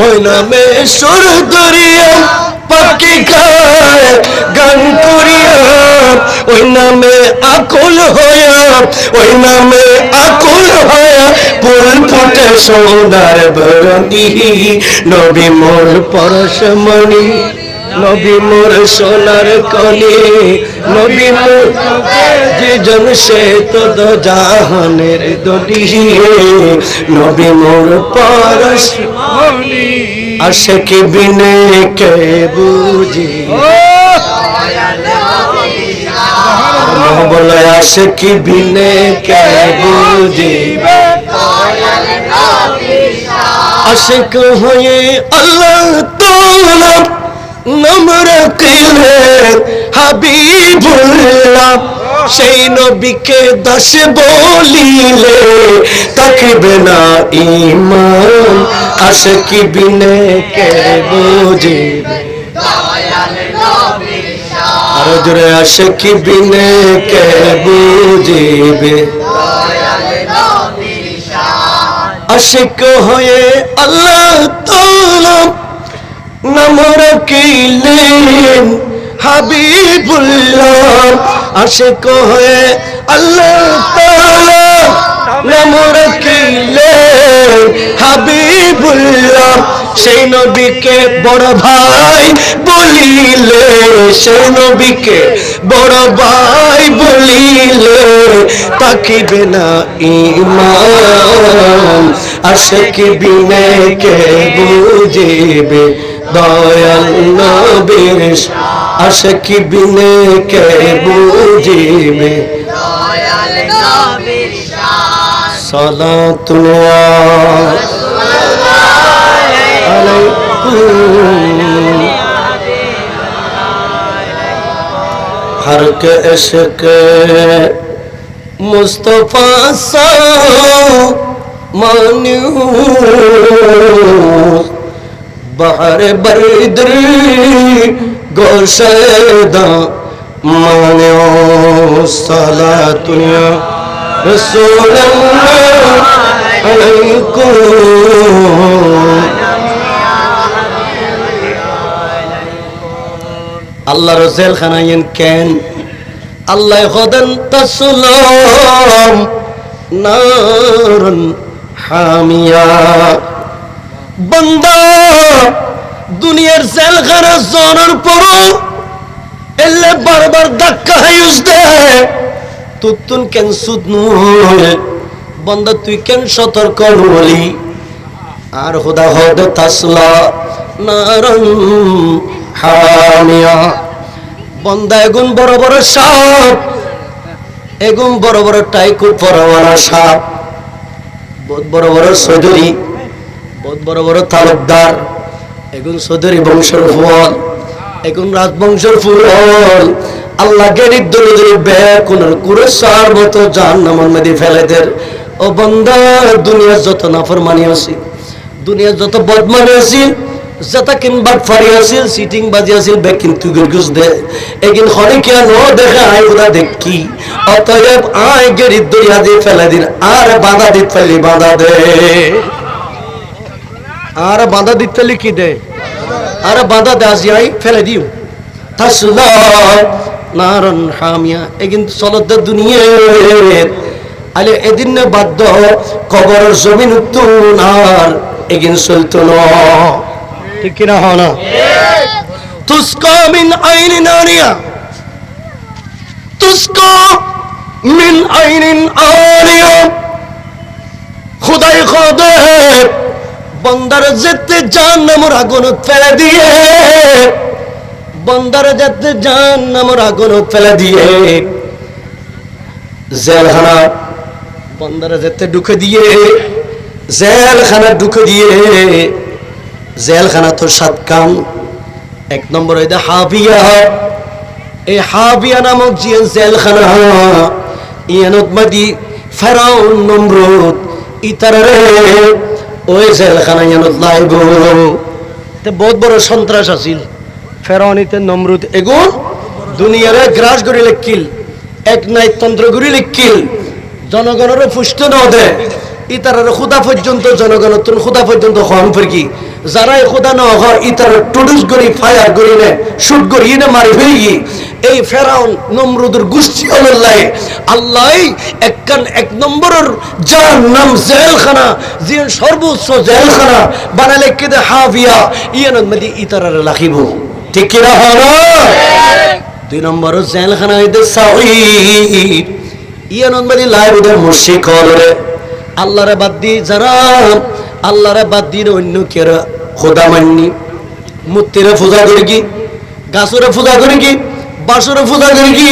ওই নামে সুর দরিয়া পাখি গায় গান করিয়া, ওই নামে আকুল হইয়া, ওই নামে আকুল হইয়া ফুল ফুটে সোনার বরণী। নবী মোর পরশমণি, নবী মোর সোনার কলি, নবী মোর যেজন সে তো জাহানের দলি। নবী মোর পরশমণি, আশিকি বিনে কে বুঝি, বলে আশিকি বিনে কে বুঝি। আশিক হয়ে আল্লাহ তাআলা নাম রাখিলেন হাবিবুল্লাহ। সেই নবীকে দাস বলিলে থাকিবে না ঈমান। আশিকি বিনে কে বুঝিবে, আরো জোরে আশিকি বিনে কে বুঝিবে। আশিক হয়ে আল্লাহ তাআলা নাম রাখিলেন হাবিবুল্লাহ। আশিক হয়ে আল্লাহ তাআলা নাম রাখিলেন হাবিবুল্লাহ। সেই নবীকে বড় ভাই বলিলে, সেই নবীকে বড় ভাই বলিলে থাকিবে না ঈমান। আশিকি বিনে কে বুঝিবে দয়াল নবীর, আশিকি বিনে কে বুঝিবে দয়াল নবীর শান। সালাতুল্লাহ আলাইকুম हर के इश्क मुस्तफा सा मान्यू बहर बरदर गोशदा मान्यो। सलातुया रसूल अल्लाह अलैकुम। আল্লাহ রসুল খানায়েন কেন আল্লাহ খোদান তাসলাম নারন হামিয়া। বান্দা দুনিয়ার জেলখানা জোনের পরও এলে বারবার ধাক্কা হাইস দে তুতুন কেন সুদ নয়। বান্দা তুই কেন সতর্ক হলি? আর খোদা হদ তাসলা নারন হামিয়া। বন্দা এগুন বড় বড় সাপ, এগুন বড় বড় টাইকুর পরওয়ালা সাপ, বহুত বড় বড় চৌধুরী, বহুত বড় বড় তালুকদার, এগুন চৌধুরী বংশের ফুল, এগুন রাজবংশের ফুল। আল্লাহ গেরিব দলি দলি বেকুনের কুরেশার মতো জাহান্নামের মধ্যে ফেলে দেয়। ও বন্দা দুনিয়ার যত নাফরমানি আছে, দুনিয়ার যত বদমানি আছে, যেটা কিনবা ফারি আছিল, সিটিং বাজি আছিল, বেগ কিন্তু গুরগুস দে এগিন খনিকিয়া ন দেখে আই ওরা দেখি। অতএব আয় গেরিব দরিয়া দিয়ে ফেলে দিন, আর বাঁধা দিতে ফেলি বাঁধা দে, আর বাঁধা দিতে ফেলি কি দে, আর বাঁধা দে আজি আই ফেলে দিও। তাসলা নারন হামিয়া। এগিন চলত দুনিয়া আলে এদিন না বাধ্য কবরের জমিন উত্তুন আর এগিন চলতো না। ঠিক কিনা হয় না? তুস্কা মিন আইনিন আনিয়া, তুস্কা মিন আইনিন আনিয়া। খুদাই খোদে বন্দার যেতে জাহান্নামের আগুন ফেলে দিয়ে, বন্দার যেতে জাহান্নামের আগুন ফেলে দিয়ে, জেলখানা বন্দার যেতে ঢুকে দিয়ে, জেলখানা ঢুকে দিয়ে। জেলখানা তো সাত কাম। এক নম্বর হইতে হাবিয়া। এই হাবিয়া নামক যে জেলখানা, ইয়ানত মাদি ফেরাউন নমরুদ ইতারে ওই জেলখানা ইয়ানত লাইব। বহুত বড় সন্ত্রাস আছিল ফেরাউন ইতে নমরুদ। এগুন দুনিয়ারে গ্রাস করি লিখিল, এক নাই তন্ত্র করি লিখিল, জনগণের পুষ্ট ন দে ইতারে খুদা পর্যন্ত, জনগণের খুদা পর্যন্ত হন ফিরকি যারাই খোদা ন হয় ইতার টুডুস গরি ফায়ার গরি নে শুট গরি নে মারি হই এই ফেরাউন নমরুদের গোষ্ঠী আল্লাহ আল্লাহ এক নম্বরের যার নাম জেলখানা যে সর্বোচ্চ জেলখানা বানালে কেদে হাভিয়া ইয়ানত মধ্যে ইতারার রাখিব ঠিক কি না হলো 2 নম্বর জেলখানা হইতে সাউইদ ইয়ানত মধ্যে লাইবুদের মুশরিক হলরে আল্লাহরে বাদ দিয়ে যারা আল্লাহরে বাদ দিয়ে অন্য কেরা খোদা মাননি মূর্তিরে পূজা করি কি গাছরে পূজা করি কি বাসরে পূজা করি কি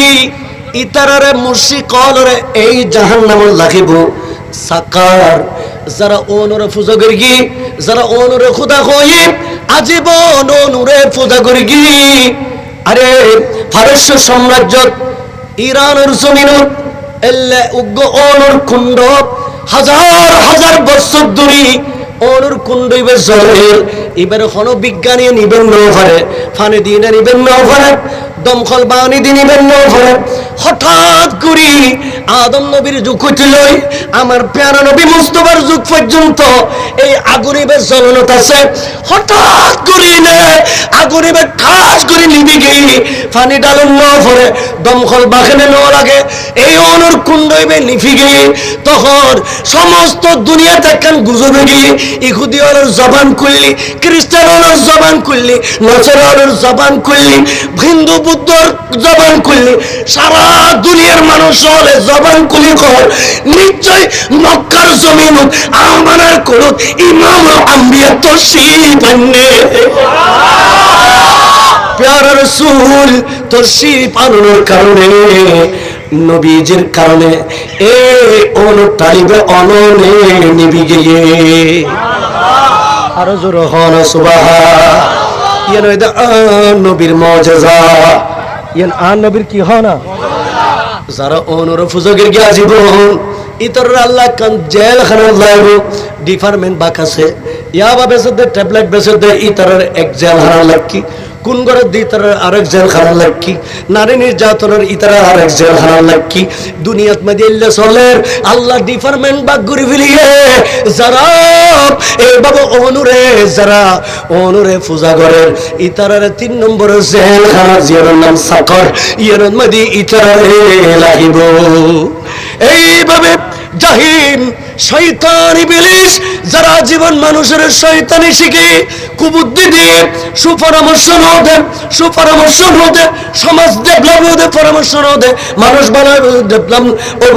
ইতারারে মুশরিক হলরে এই জাহান্নামে লাগিব সাকার যারা ওনরে পূজা করি কি যারা ওনরে খোদা কই আজীবন ওনরে পূজা করি কি আরে ফারস্য সাম্রাজ্য ইরানের জমিনত এল্লে উগ্র ওনর কুণ্ড হাজার হাজার বছর ধরে ওনর কুণ্ড ইবে জলের এবার কোনো বিজ্ঞানী নিবেন না পারে ফানি দিয়ে নিবেন না পারে দমকল বাহিনী দিয়ে নিবেন না পারে হঠাৎ করে আদম নবীর যুগ হইছিল আমার প্যারা নবী মুস্তাফার যুগ পর্যন্ত এই আগুন ইবে জ্বলনত আছে হঠাৎ করে না আগুন ইবে ঠাস করে নিবি গিয়ে পানি ডালন না পড়ে দমকল বাহিনী না লাগে এই ওনর কুণ্ড ইবে নিভি গিয়ে তখন সমস্ত দুনিয়াতে একখান গুজবে গিয়ে ইহুদি ওর জবান খুললি খ্রিস্টান ওর জবান খুললি নসরা ওর জবান খুললি হিন্দু বুদ্ধর জবান খুললি সারা দুনিয়ার মানুষ হলে জবান খুলি কর নিশ্চয় মক্কার জমিন আমানার করুক ইমাম আম্বিয়া তো শিবান্নে প্যারা রাসূল তো শিবানোর কারণে নবীজির কারণে এই অনুতালিবে অননে নিবি গিয়ে আরো জোর হন সুবহান ইয়ান ওই নবীর মুজিজা ইয়ান নবীর কি হয় না যারা ওনর ফুজগের গিয়া জীবন ইতর আল্লাহ কান জেল খানা লাইব ডিপার্টমেন্ট বাকাছে ইয়াবা বেসে দে ট্যাবলেট বেসে দে ইতরের এক জেল খানা লাগকি কোন করে ইতরের আরেক জেল খানা লাগকি নারী নির্যাতনের ইতরের আরেক জেল খানা লাগকি দুনিয়াত মধ্যে ইল্লে চলের আল্লাহ ডিপার্টমেন্ট বাক ঘুরি ফিরিয়ে যারা এই বাবা অনুরে যারা অনুরে পূজা করেন ইতরের 3 নম্বরের জেল খানা জিয়ার নাম সাকর ইয়ার মধ্যে ইতরে লাগিব এইভাবে জাহিম শয়তান ইবলিস যারা জীবন মানুষের শয়তানি শিখে কুবুদ্ধি দিয়ে সুপরামর্শ নদে সমাজ ডেভেলপ হতে পরামর্শ নদে মানুষ বানায় ডেভেলপ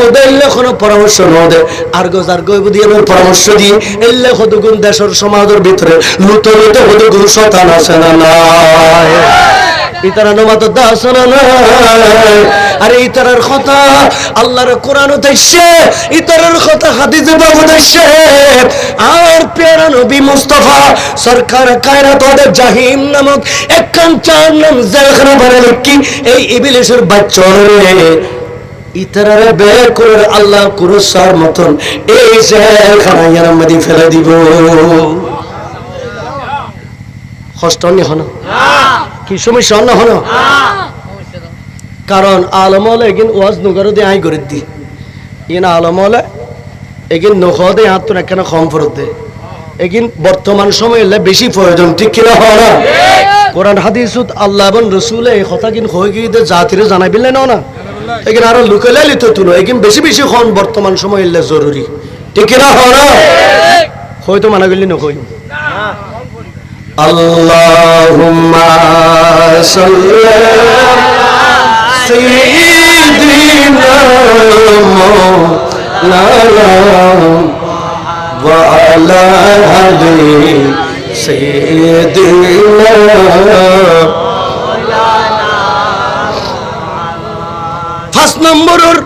ওদের কোনো পরামর্শ নদে আর গোজার গইবুদি এর পরামর্শ দিয়ে এল্লে কতগুণ দেশের সমাজের ভিতরে লুতো লুতো কতগুণ শয়তান আছে না নাই ইতারা নমাত দাস না নাই আরে ইতারার কথা আল্লাহর কোরআন উঠাইছে ইতারার কথা হাদিসে বাবু উঠাইছে আর প্যারা নবী মুস্তাফা সরকার কায়নাত ওদের জাহিম নামক একখান 4 নাম জেলখানা বানালে কি এই ইবলিসের বাচ্চা ইতারারে বের করে আল্লাহ কুরসার মতন এই জেলখানার মধ্যে ফেলে দিব কষ্ট নি হন কি সমস্যা না হন কারণ আলমলে এগিন ওয়াজ নগর দিয়ে আই করে দি ইন আলমলে এগিন নখদে হাত তো একখানা কম ফরত দে এগিন বর্তমান সময় এলে বেশি প্রয়োজন ঠিক কিনা হয় না কোরআন হাদিসুত আল্লাহ এবং রসুলে এই কথা কিন হয়ে গিয়ে জাতিরে জানাই বিলে না এগিন আরো লুকেলে লিত তুলো এগিন বেশি বেশি খন বর্তমান সময় এলে জরুরি ঠিক কিনা হয় না হয়তো মানা গেলি নকই আল্লাহুম্মা সাল্লি سيدنا مولانا وعلى آل سيدنا ফার্স্ট নম্বরের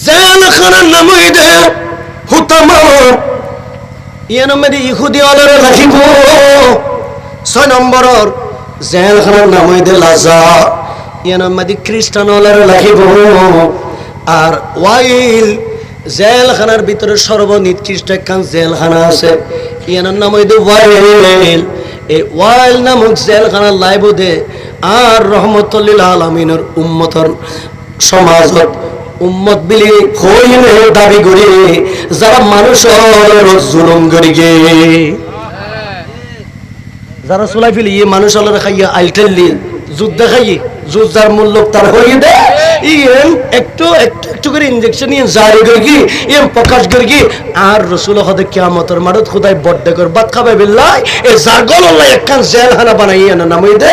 জেলখানার নাম হইতে হুতামা ইয়ার মধ্যে ইহুদি ওলারে রাখিব 6 নম্বরের জেলখানার নাম হইতে লাজা ইয়ার মধ্যে খ্রিস্টান ওলারে রাখিব আর ওয়াইল জেলখানার ভিতরে সর্বনিকৃষ্ট একখান জেলখানা আছে ইয়ার নাম হইতে ওয়াইল এই ওয়াইল নামক জেলখানা লাইব দে আর রহমতুল্লিল আলামিনের উম্মতর সমাজত উম্মত বিলি হইলে দাবি করি যারা মানুষের জুলুম করি গে যারা চুলাই ফেলি ইয়ে মানুষ আলাদা খাইয়া আইলটেলি যুদ্ধ খাইয়ে যুদ্ধার মূল্য তার হইয়ে দেয় ইয়েন একটু একটু একটু করে ইনজেকশন ইয়ে জারি করে কি ইয়ে প্রকাশ করে কি আর রসুল হদে কিয়ামতের মাঠত খুদাই বড্ডে করে বাদ খাবে বিল্লাহ এ জাগল আল্লাহ একখান জেলখানা বানাইয়া না নামই দে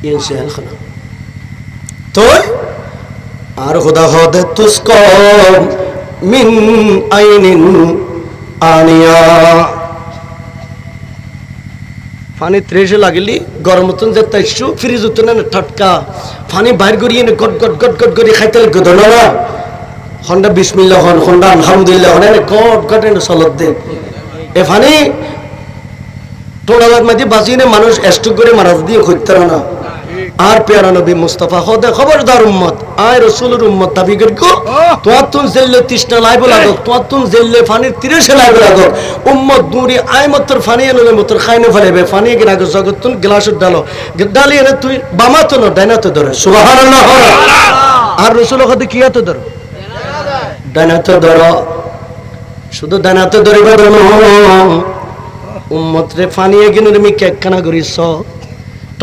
ইয়ে জেলখানা তো আর খুদা হদে তুস্ক মিন আইনিন আনিয়া পানি ত্রেসে লাগিলি গরম মতন যে তাইছু ফ্রিজ উঠতো না ঠাটকা পানি বাইর করিয়ে গট গট গট গট করে খাইতে গদ না হন্ডা বিসমিল্লাহ হন হন্ডা আলহামদুলিল্লাহ হন গট গট চলত দে এ পানি টোড়ালার মাঝে বাঁচিয়ে মানুষ এস্টুক করে মারাজ দিয়ে খুঁজতে না আর পেয়ারা নবী মুস্তাফা হদে খবরদার উম্মত আয় রসুলের উম্মত দাবি করকো তোমার তুন জেললে তৃষ্ণা লাইব লাগো তোমার তুন জেললে ফানির তিরেশে লাইব লাগো উম্মত দূরি আয় মতর ফানি এনে মতর খাইনে ফেলেবে ফানি গিয়ে আগে জগৎ তুন গ্লাসের ডালো ডালি এনে তুই বামা তো না ডাইনাতে ধরে সুবহানাল্লাহ আর রসুল হদে কিয়াতে ধরো ডাইনাতে ধরো শুধু ডাইনাতে ধরিবে উম্মত রে ফানিয়ে গিয়ে তুমি কেকখানা করিস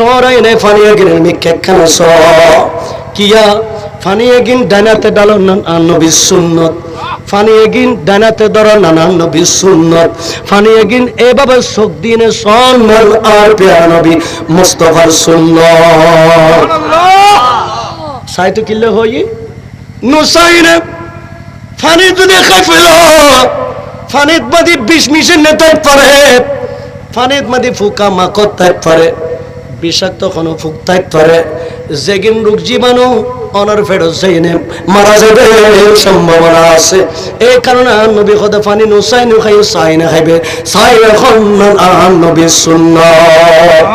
তোরাই নাই ফানিয়ে গিয়ে আমি কেকখানা স কিয়া ফানিয়ে গিন ডানাতে ডালো নবী সুন্নত ফানিয়ে গিন ডানাতে ধরো নানা নবী সুন্নত ফানিয়ে গিন এভাবে চোখ দিনে সন্মান আর পেয়ারা নবী মুস্তাফার সুন্নত সাইতো কিল্লে হই নুসাইনে ফানি যদি খাই ফেল ফানিত মাদি বিষ মিশে নেতাই পারে ফানিত মাদি ফুকা মাকত তাই পারে বিষাক্ত কোনো ফুকতাই পারে যেগিন রোগ জীবাণু অনর ফেরত যাইনে মারা যাবে সম্ভাবনা আছে এই কারণে নবী খোদা পানি নুসাই নু খাই সাই না খাইবে সাই এখন নবী সুন্নাত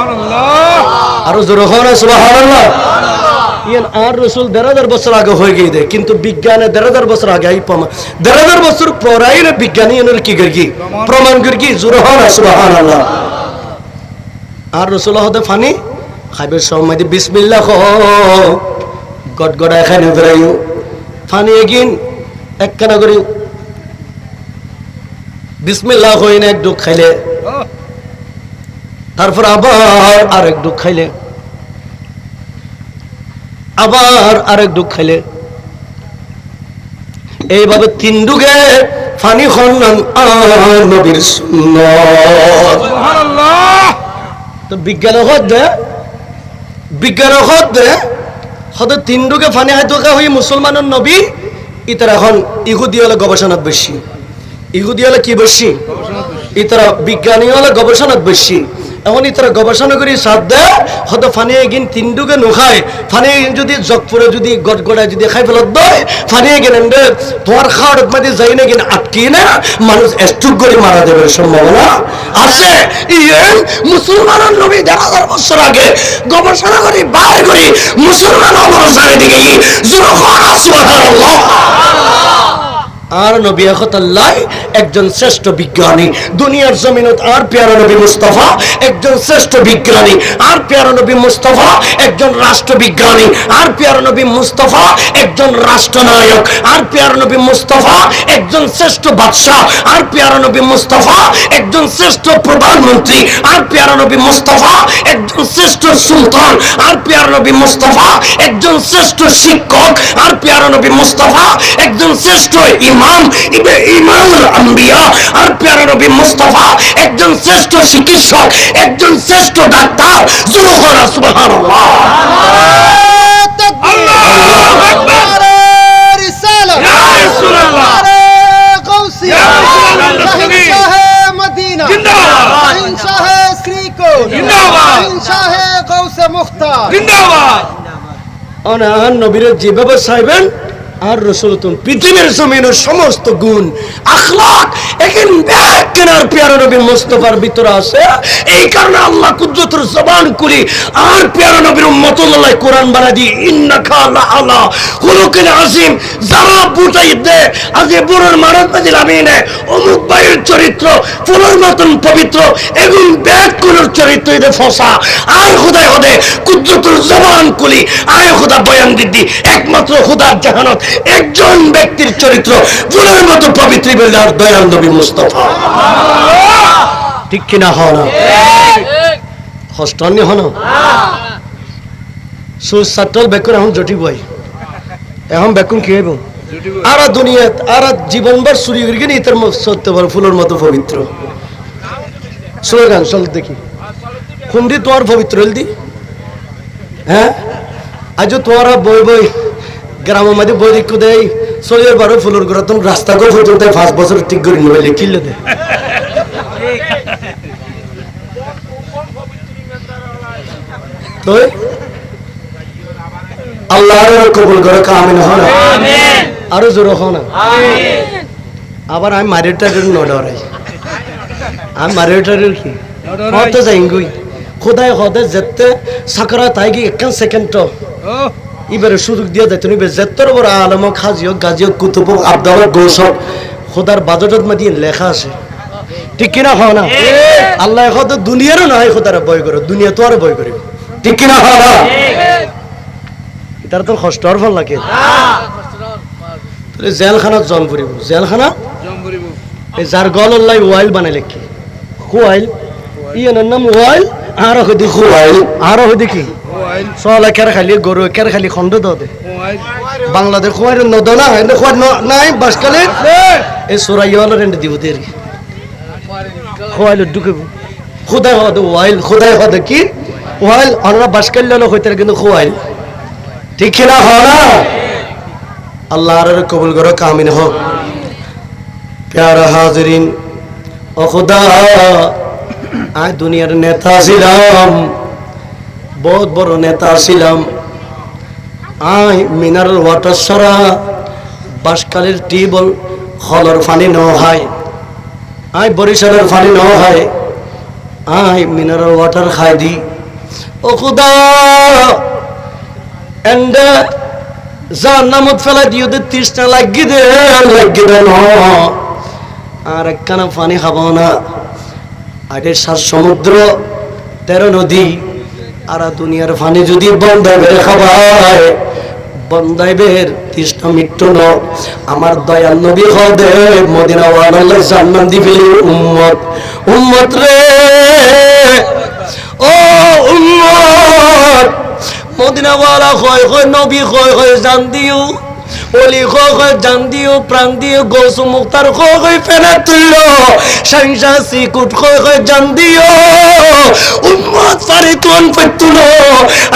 আর জোরে হনা সুবহানাল্লাহ ইয়ান আর রাসূল ১৫০০ বছর আগে হয়ে গিয়ে দে কিন্তু বিজ্ঞানে ১৫০০ বছর আগে আই পামা ১৫০০ বছর পরাইলে বিজ্ঞানী এর কি করগি প্রমাণ করগি জোরে হনা সুবহানাল্লাহ আর রসুল হদে ফানি খাইবে সময় বিসমিল্লাহ গটগড়া এখানে বেড়াইও ফানি এগিন একখানা করি বিসমিল্লাহ হই না এক ডুক খাইলে তারপর আবার আরেক ডুক খাইলে আবার আরেক ডুক খাইলে এইভাবে ৩ ডুগে ফানি খন্নান আর নবীর সুন্নাত সুবহানাল্লাহ তো বিজ্ঞান হতে ৩ ডুকে ফানি হাইতো হই মুসলমানের নবী ইতারা এখন ইহুদি হলে গবেষণাত বেশি ইহুদি হলে কি বেশি ইতারা বিজ্ঞানী হলে গবেষণাত বেশি এখন ইতারা গবেষণা করি সাথ দেয় হয়তো ফানি এগিন ৩ ডুকে নোখায় ফানি যদি জগপুরে যদি গড়গড়ায় যদি খাই ফেলত দেয় ফানি এগিন তোমার খাওয়ার মাঝে যাই না কিনা আটকি না মানুষ এস্টুক করে মারা যাবে সম্ভাবনা আছে ইয়েন মুসলমানের নবী ১৫০০ বছর আগে গবেষণা করি বার করি মুসলমান অবস্থানের দিকে সুবহানাল্লাহ আর নবী আল্লাহ একজন শ্রেষ্ঠ বিজ্ঞানী দুনিয়ার জমিনত আর পেয়ারা নবী মুস্তাফা একজন শ্রেষ্ঠ বিজ্ঞানী আর পেয়ারা নবী মুস্তাফা একজন রাষ্ট্রবিজ্ঞানী আর পেয়ারা নবী মুস্তাফা একজন রাষ্ট্রনায়ক আর পেয়ারা নবী মুস্তাফা একজন শ্রেষ্ঠ বাদশাহ আর পেয়ারা নবী মুস্তাফা একজন শ্রেষ্ঠ প্রধানমন্ত্রী আর পেয়ারা নবী মুস্তাফা একজন শ্রেষ্ঠ সুলতান আর পেয়ারা নবী মুস্তাফা একজন শ্রেষ্ঠ শিক্ষক আর পেয়ারা নবী মুস্তাফা একজন শ্রেষ্ঠ ইমামুল আম্বিয়া আর প্যারা নবী মুস্তাফা একজন শ্রেষ্ঠ চিকিৎসক একজন শ্রেষ্ঠ ডাক্তার সুবহানাল্লাহ আল্লাহু আকবার রিসালাত ইয়া রাসূলুল্লাহ গাউসিয়া শাহ মদিনা জিন্দাবাদ শাহ শ্রীকোট জিন্দাবাদ শাহ গাউসে মুখতার জিন্দাবাদ অনান নবীর যেভাবে চাইবেন আর রসুল পৃথিবীর জমিনের সমস্ত গুণ আখলাক এখন কেনার পেয়ারা নবী মুস্তাফার ভিতরে আছে এই কারণে আল্লাহ কুদরতের জবান করি আর পেয়ারা নবীর উম্মতুল্লাহ কোরআন বানা দি ইন্নাকা লাআলা খুলুকিন আযীম যারা বুঝাই দে আজে বুড়োর মারত বাজিল আমিনে অমুক ভাইয়ের চরিত্র ফুলের মতন পবিত্র এগুন ব্যাগ কোনের চরিত্র এতে ফসা আয় খোদায় হদে কুদরতের জবান কলি আয় খোদা বয়ান দিদি একমাত্র খোদার জাহানত একজন ব্যক্তির চরিত্র ফুলের মতো পবিত্র বলে আর দয়াল নবী মুস্তাফা ঠিক কিনা হয় না হস্তানি হন সুর সাতল বেকুন এখন জটি বই এখন বেকুন কি হইব আর দুনিয়া আর জীবনভর চুরি করি কিনে ইতার সত্য বড় ফুলের মতো পবিত্র স্লোগান চল দেখি খুন্দি তোমার পবিত্র হলদি হ্যাঁ আজ তোমারা বই বই গ্রামের মধ্যে বই লিখু দেয় চলিয়ার বারো ফুলের ঘর তুমি রাস্তা করে ফুটে দেয় 5 বছর ঠিক করে নেবে লিখিলে দেয় তো আল্লাহর কবুল করে কামিন হন আমিন আরো জোর হন আমিন আবার আমি মারিটারের নডরাই আমি মারিটারের কি হতে যাইঙ্গুই খোদায় হদে যেতে সাকরা তাই কি এক সেকেন্ড এবারে সুযোগ দিয়ে দেয় তুমি যেতর বড় আলম খাজিও গাজিও কুতুব আবদাল গৌসব খোদার বাজেটের মধ্যে লেখা আছে ঠিক কিনা হয় না আল্লাহ হদে দুনিয়ারও নয় খোদারা বয় করে দুনিয়া তো আর বয় করিব ঠিক কিনা হয় না তার তো কষ্ট আর ভাল লাগে জেলখানাত জম ফুরিব জেলখানা এই যার গল্লাই ওয়াইল বানাইলে কি ওয়াইল ইয়ার নাম ওয়াইল আর হদি ওয়াইল আর হদি কি সলা কের খালি গরু কের খালি খন্ড দে বাংলাদেশ খোয়ার নদনা এনে খোয়ার নাই বাসকালে এই সুরাইওয়ালা রেন্ড দিব দের খোয়াইল ঢুকে খোদাই হদ ওয়াইল খোদাই হদ কি ওয়াইল আমরা বাসকালে হইতে কিন্তু খোয়াইল ঠিক না হয় না আল্লাহর কবুল করো কামিন হোক প্যারা হাজরিন ও খুদা আজ দুনিয়ার নেতা ছিলাম বহুত বড় নেতা ছিলাম আই মিনারেল ওয়াটার সারা বাসকালের টিউবওয়েল হলর পানি নেওয়া হয় আই বরিশালের পানি নেওয়া হয় আই মিনারেল ওয়াটার খাই দি ও খুদা and জান্নামত ফেলা দিও দে 30টা লাগি দে ন আর একখানা পানি খাবো না আগে 7 সমুদ্র 13 নদী আর দুনিয়ার পানি যদি বন্দাইবের খাবায় বন্দাইবের 30টা মৃত্যু ন আমার দয়াল নবী হদে মদিনা ওয়ালা জান্নাত দিবে উম্মত উম্মত রে ও উম্মত মদিনা ওয়ালা কয় কয় নবী কয় কয় জান দিও ওলি কয় কয় জান দিও প্রাণ দিও গৌসু মুক্তার কয় কয় ফেনা তুইলো সংসা সিকুট কয় কয় জান দিও উম্মত ফারি তুন পেতুলো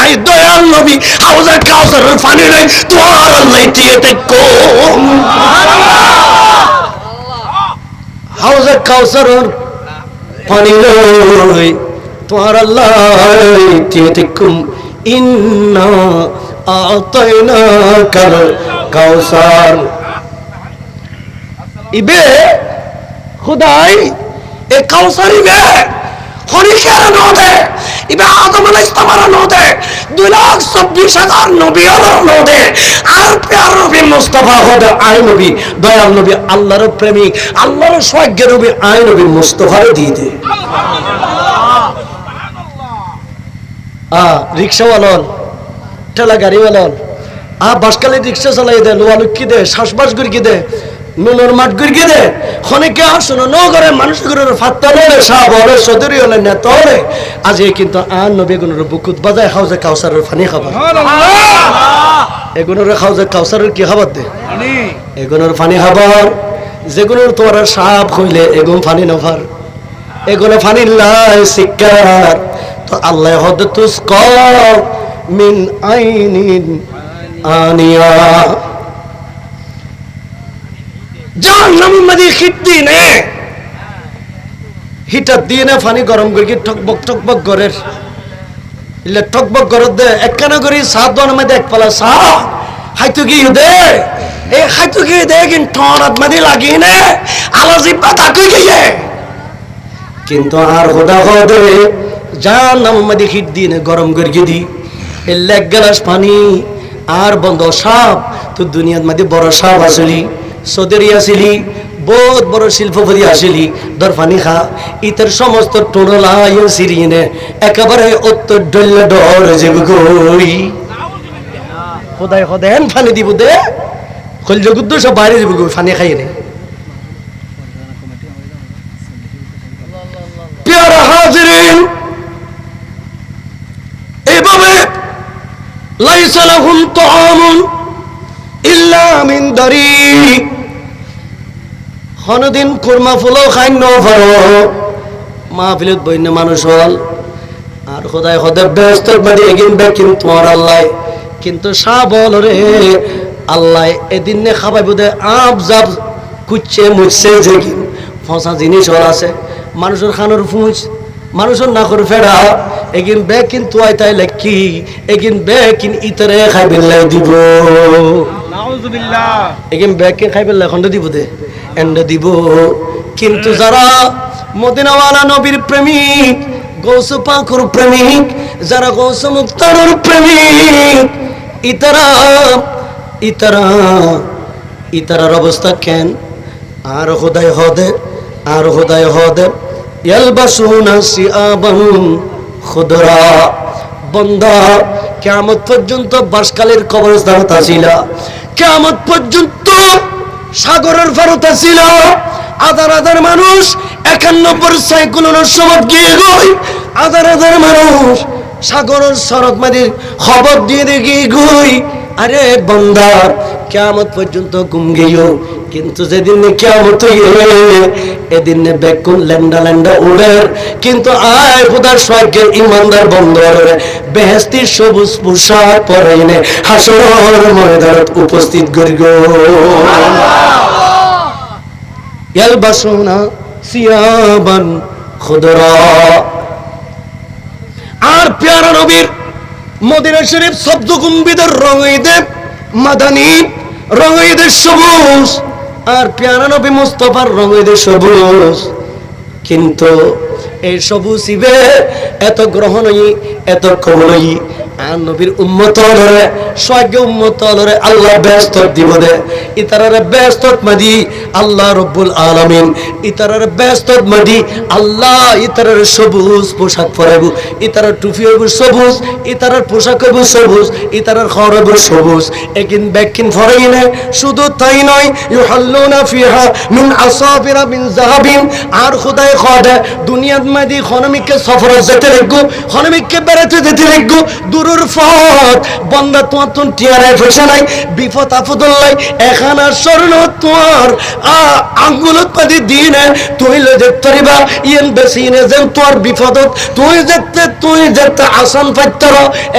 আই দয়াল নবী হাউজা কাউসারের পানি নাই তোমার আল্লাহ দিয়ে দেখো হাউজা কাউসারের পানি নাই তোমার আল্লাহ দিয়ে দেখো ইন্না আতাইনাকাল কাউসার ইবে খুদাই এ কাউসার ইবে হরিকের নদে ইবে আদম আলাইহিস সালামের নদে 2,26,000 নবীর নদে আর প্যার নবী মুস্তাফা হদে আই নবী দয়াল নবী আল্লাহর প্রেমিক আল্লাহর সওয়াগ্যের নবী আই নবী মুস্তাফারে দিয়ে দে রিক্সাওয়ালন ঠেলা গাড়িওয়ালন বাসকালে রিক্সা চালাই দে লোয়া লুকি দে শ্বাসবাস গুরকি দে নুনর মাঠ গুরকি দে খনিকে আসুন নগরে মানুষগুলোর ফাত্তা হলে সাহ হলে সদরি হলে নেতা হলে আজ কিন্তু আন নবীগুলোর বুকুত বাজায় হাউজে কাউসারের পানি খাবার এগুলোর হাউজে কাউসারের কি খাবার দে এগুলোর পানি খাবার যেগুলোর তোমার সাপ হইলে এগুলো পানি নভার এগুলো পানি লাই শিকার তো আল্লাহ হদ তুস্ক মিন আইনিন আনিয়া জাহান্নাম মধ্যে খিদ্দিনে হিটার দিয়ে না পানি গরম করে টকবক গরের ইলে টকবক গরত দে একখানা করে সাত দন মধ্যে এক পালা সাহ হাইতু কি দে এ হাইতু কি দে কিন্তু ঠোঁট মধ্যে লাগিয়ে নে আলাজি পাতা কই গিয়ে কিন্তু আর খোদা হদে জাহান্নাম মধ্যে হিট দিয়ে গরম করে দি এ এক গ্লাস পানি আর বন্ধ সাপ তো দুনিয়ার মধ্যে বড় সাপ আসলি সদরি আসিলি বহুত বড় শিল্পপতি আসিলি দর পানি খা ইতার সমস্ত টোড়লা সিরিয়ে একেবারে উত্তর ডল ডর যাবে গই খোদায় খোদেন পানি দিব দে খল জগুদ্দ সব বাইরে যাবে গই পানি খাই নে প্যারা হাজিরিন, এভাবে লাইসা লাহুম তাআমুন ইল্লা মিন দারি, হনদিন কুরমা ফুলো খাইন পারো মাহফিলত বইনে মানুষ হল আর খোদায় খোদায় ব্যস্ত বাদে এগিন বেকিন তোমার আল্লাহ কিন্তু শাহ বল রে আল্লাহ এদিন নে খাবাই বোধে আপ জাপ কুচ্ছে মুচ্ছে যে ফসা জিনিস হল আছে মানুষের খানোর ফুঁচ মানুষের নাকর ফেরা এগিন বেকিন তোয়াই তাই লেখি এগিন বেকিন ইতরে খাই বিল্লাই দিব নাউযুবিল্লাহ, এগিন বেকিন খাই বিল্লাই খন্ড দিব দে এন্ড দিব। কিন্তু যারা মদিনাওয়ালা নবীর প্রেমিক, গৌস পাকুর প্রেমিক, যারা গৌস মুক্তারের প্রেমিক, ইতারার অবস্থা কেন? আর খোদায় হদে, আর খোদায় হদে ইয়ালবাসুনা সিয়াবান খুদরা। বন্দা কিয়ামত পর্যন্ত বাসকালের কবরস্থানে তাছিলা, কিয়ামত পর্যন্ত সাগরের ফারুতা ছিল, আধার আধার মানুষ 51 সাইক্লোনের সময় গিয়ে গই, আধার আধার মানুষ সাগরের শরৎ মাদির খবর দিয়ে দেখি গই। আরে বন্দার কিয়ামত পর্যন্ত ঘুম গেও, কিন্তু যেদিন কিয়ামত হইয়ে এদিন বেকুন ল্যান্ডা ল্যান্ডা উড়ে, কিন্তু আয় খোদার স্বর্গে ইমানদার বন্দর বেহেশতি সবুজ পোশাক পরে এনে হাসরের ময়দানত উপস্থিত করিব। ইয়ালবাসুনা সিয়াবান খুদরা। আর প্যারা নবীর মদিনা শরীফ শব্দ গুম্বিদের রঙইদে মাদানী, রঙইদে সবুজ, আর প্যারা নবী মুস্তাফার রঙইদে সবুজ। কিন্তু এই সবুজ ইবে এত গ্রহণই এত কমলই আর নবীর উম্মত হলরে স্বর্গ উম্মত হলরে আল্লাহ ব্যস্ত দিব দে। ইতারারে ব্যস্ত মাদি আল্লাহ রব্বুল আলামিন, ইতারারে ব্যস্ত মাদি আল্লাহ ইতারার সবুজ পোশাক পরাইব, ইতারার টুপি হইব সবুজ, ইতারার পোশাক হইব সবুজ, ইতারার খাওয়ার হইব সবুজ। একিন ব্যাকিন ফরাইনে শুধু তাই নয়, ইউহাল্লুনা ফিহা মিন আসাবিরা মিন যাহাবিন। আর খোদায় খোদা দুনিয়াত মাদি খনমিককে সফরে যেতে লাগবো, খনমিককে বেড়াতে যেতে লাগবো, দূরের পথ বন্দা তোমার তো টিয়ারে ফেসা নাই, বিপদ আপদ নাই, এখানা স্বর্ণ তোমার আঙ্গুলত পাতি দিনে তুই দেখতে পারিবা ইয়েন বেশি নে যে তোর বিপদত তুই যেতে আসান পাইতে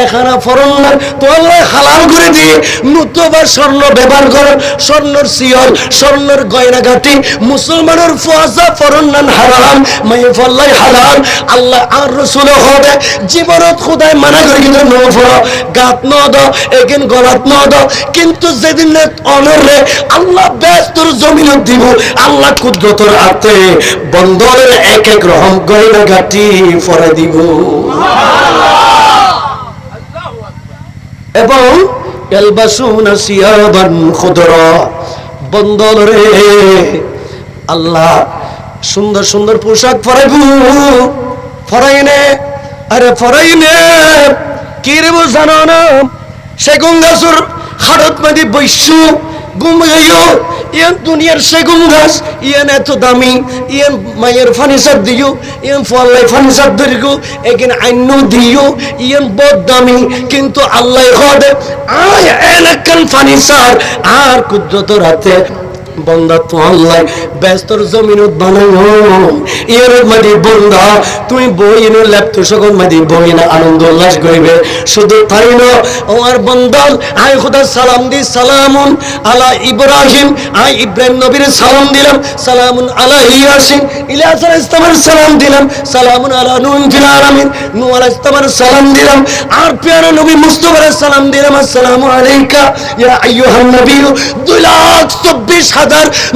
এখানা ফরন না তোর হালাল করে দিয়ে নতুবা স্বর্ণ ব্যবহার কর, স্বর্ণর সিয়ল স্বর্ণর গয়নাগাটি মুসলমানের ফুয়াজা ফরন নান হারাম মাই ফল্লাই হালাল। আল্লাহ আর রাসূল হবে জীবনত খোদায় মানা করে কিন্তু নফর গাত ন দাও এগিন গলাত ন দাও, কিন্তু যেদিন অনরে আল্লাহ ব্যস্তর জমিন দিব, আল্লাহ কুদরতের হাতে বন্দরের এক এক রকম গয়নাগাটি ফরে দিব। এবং ইয়ালবাসুনা সিয়াবান খুদরা, বন্দরে আল্লাহ সুন্দর সুন্দর পোশাক পরাইব, ফরাইনে আরে ফরাইনে কি রে জানো না, সেগুন গাছর হাড়ত মাদি বৈশ্য ঘুমাইও ইয়ান দুনিয়ার সেগুন গাছ ইয়ান এত দামি, ইয়ান মায়ের ফার্নিচার দিও, ইয়ান ফলাই ফার্নিচার ধরিও, এখানে আইন দিও, ইয়ান বদ দামি, কিন্তু আল্লাহ হদে আয় এলাকান ফার্নিচার আর কুদরতের হাতে বন্দা তো আল্লাহ ব্যস্তর জমিনত বানাইও এর মাদি বন্দা তুই বই এনে ল্যাপটপ সকল মাদি বই না আনন্দ উল্লাস করিবে। শুধু তাই না আমার বন্দাল আয় খোদা সালাম দি সালামুন আলা ইব্রাহিম, আয় ইব্রাহিম নবীর সালাম দিলাম, সালামুন আলা ইয়াসিন ইলিয়াস আলাইহিস সালামের সালাম দিলাম, সালামুন আলা নূহ ফিল আলামিন নূহ আলাইহিস সালামের সালাম দিলাম, আর প্যারা নবী মুস্তাফার সালাম দিলাম, আসসালামু আলাইকা ইয়া আইয়ুহান নবী। 2,24,000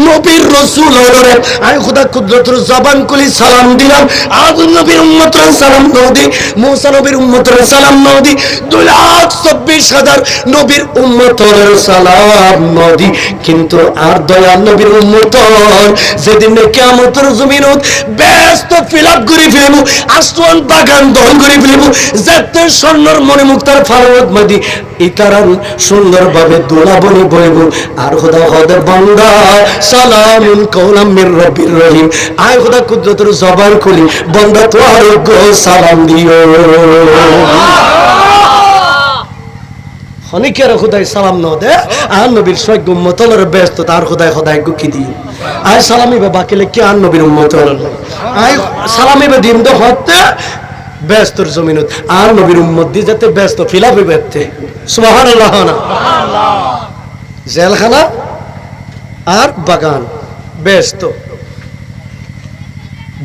নবীর রাসূল হলরে আয় খোদা কুদরতের জবান কলি সালাম দিলাম, আদম নবীর উম্মতের সালাম নদি, মুসা নবীর উম্মতের সালাম নদি, 2,24,000 নবীর উম্মতের সালাম নদি। কিন্তু আর দয়াল নবীর উম্মত যেদিন কিয়ামতের জমিনত ব্যস্ত ফিলাপ করে ফেলব, আসমান বাগান দখল করে ফেলব, যাতে স্বর্ণর মনে মুক্তার ফারত মাদি ইতারান সুন্দরভাবে দোলা বনি বইব। আর খোদা হদে বান্দা সালামুন কাওলাম মির রাব্বির রহিম। আয় খোদা কুদরতের জবান খুলি বান্দা তোমার গো সালাম দিও। অনেকের খোদাই সালাম ন দে আর নবীর সৈগ উম্মতর ব্যস্ত তার খোদাই খোদাই গুকি দিও। আয় সালামি বে বাকিলে কি আর নবীর উম্মতর আয় সালামি বে দিন দে হতে ব্যস্তর জমিনত আর নবীর উম্মত দি যাতে ব্যস্ত ফিলাফি বেতে সুবহানাল্লাহ না সুবহানাল্লাহ। জেলখানা আর বাগান ব্যস্ত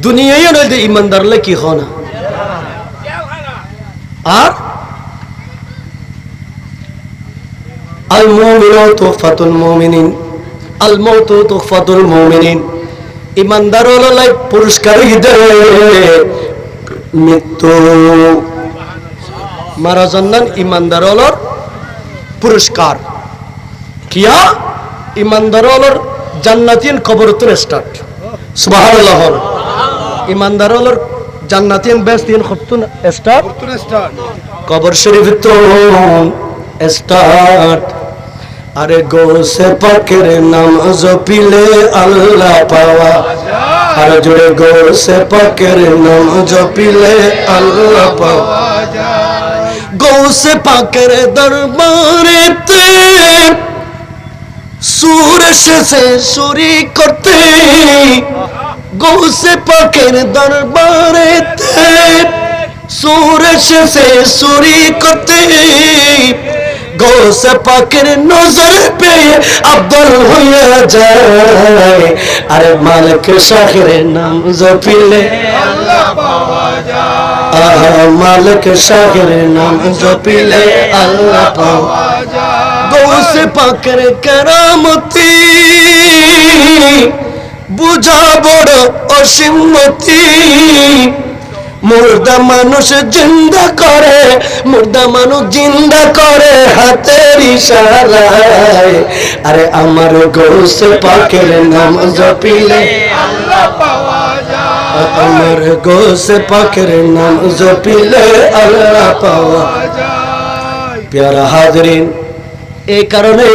দুনিয়ায় নয় ইমানদার লে কি হনা আর আল মুমিনু তুহফাতুল মুমিনিন আল মাউতু তুহফাতুল মুমিনিন। ইমানদার হলাই পুরস্কার দেয় মৃত্যু মারা জান্নান ইমানদার হলর পুরস্কার কিয়া ইমানদার হলর জান্নাতিন কবরতুন স্টার্ট সুবহানাল্লাহ। ইমানদার হলর জান্নাতিন বেস্তিন খবতুন স্টার্ট কবর শরীফ তো স্টার্ট। আরে গোসে পাকের নাম জপিলে আল্লাহ পাওয়া আর জোরে গোসে পাকের নাম জপিলে আল্লাহ পাওয়া গোসে পাকের দরবারেতে সুর এসেছে সুরি করতে গোসে পাকের দরবারেতে সুর এসেছে সুরি করতে গোসে পাকের নজর পেয়ে আব্দুল হইয়া যায় আরে মালিক শাহের নাম জপিলে আল্লাহ পাওয়া যায় মালিক শাহের নাম জপিলে আল্লাহ পাওয়া যায়। গোসে পাকের কেরামতি বুঝা বড় অসীমতি মুর্দা মানুষ জিন্দা করে মুর্দা মানুষ জিন্দা করে হাতের ইশারায় আরে আমার গোসে পাকের নাম জপিলে আল্লাহ পাওয়া যায় আমার গোসে পাকের নাম জপিলে আল্লাহ পাওয়া যায়। প্যারা হাজরিন এই কারণে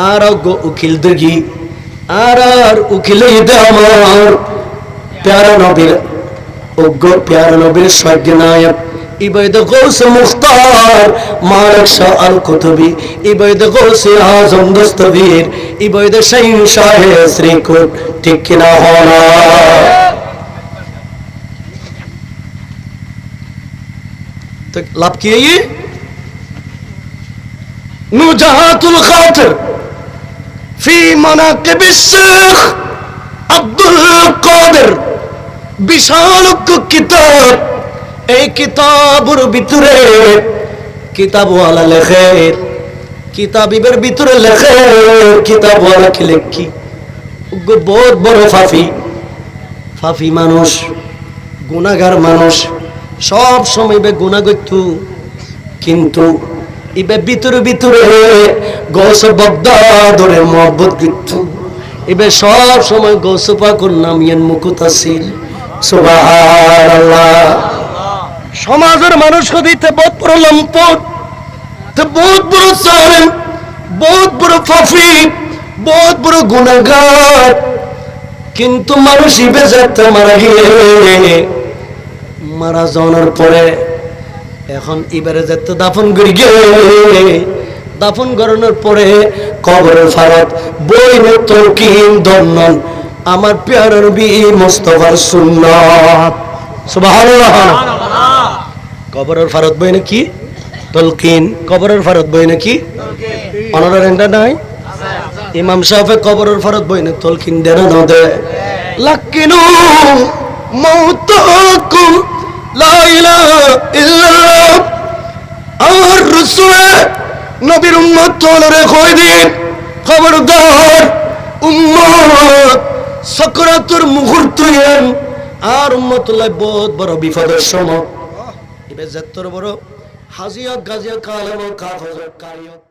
আর উকিল দিঘি আর উকিল আমার প্যারা নবীর ওগো প্যারা নবীর সৈয়দ নায়ক ইবাদ গৌস মুখতার মালিক শাহ আল কুতুবি ইবাদ গৌস আজম দস্তগীর ইবাদ শাইন শাহ শ্রীকুট ঠিক কিনা হনা তো লাভ কি এই নুজাহাতুল খাতির ফি মানাকিব শেখ আব্দুল কাদের বিশাল কিতাব। এই কিতাবের ভিতরে কিতাবওয়ালা লেখে কিতাবের ভিতরে লেখে কিতাবওয়ালা কি লেখি বহুত বড় ফাফি মানুষ গুনাহগার মানুষ সব সময় বে গুনাহ করত কিন্তু ইবে ভিতরে ভিতরে গৌস বাগদাদরে মোহব্বত করত ইবে সব সময় গৌস পাকের নাম ইয়ান মুকুতাসিল সুবহানাল্লাহ। সমাজের মানুষ হইতে বহুত বড় লম্পট তো বহুত বড় জালেম বহুত বড় ফাফি বহুত বড় গুনাহগার কিন্তু মানুষ ইবে যেতে মারা গিয়ে মারা যাওয়ার পরে এখন এবারে যেতে দাফন করি গে দাফন করানোর পরে কবরের ফারাত বইনে তলকিন দন্নন আমার প্যারা নবী মুস্তাফার সুন্নাত সুবহানাল্লাহ। কবরের ফারাত বই নাকি তলকিন কবরের ফারাত বই নাকি অনার এন্ডা নাই ইমাম সাহেব কবরের ফারাত বই না তলকিন দেন না দে লাকিনু মাউতাকুম লা ইলাহা ইল্লাল্লাহ আর রাসূল নবীর উম্মত তোলরে কই দিন খবরদার উম্মত সকরাতুর মুহূর্তেন আর উম্মতুল্লাহ বহুত বড় বিপদের সময় ইবে যত বড় হাজিয়া গাজিয়া কালাম কাফর কারিয়ত